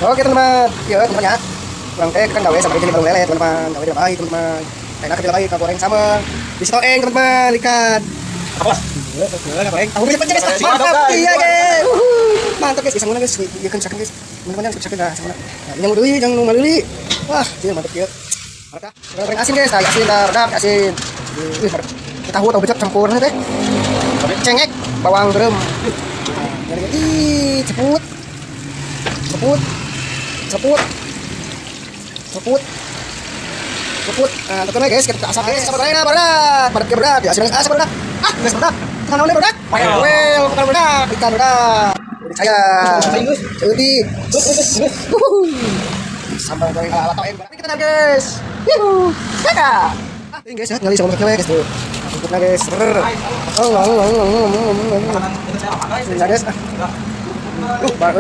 Oke teman-teman, ya teman-teman ya. Kurang teh kan gawe sampai jadi balung lele teman-teman. Gawe di baik teman-teman. Enak kerja baik, goreng sama. Di sitoeng teman-teman, ikan. Apa? Goreng. Tahu banyak guys. Mantap. Iya guys. Mantap guys, isang guys. Ieu kan sakeun guys. Teman-teman yang sakeun dah sama. Nah, yang deui yang nu meuli. Wah, ieu mantap ieu. Mantap. Goreng asin guys, asin dah, redap asin. Tahu becek campur teh. Cengek, bawang berem. Ih, ceput. Nah, tentunya guys, kita asap guys, sabar aja berat, ya sudah asap berat. Guys berat, tangan oleh berat. Well, bukan berat, ikan berat. Saya, jadi, sambal goreng ala toeng. Kita guys, kakak. Ini guys, ngali sama cewek guys tuh. Cukup guys. Guys.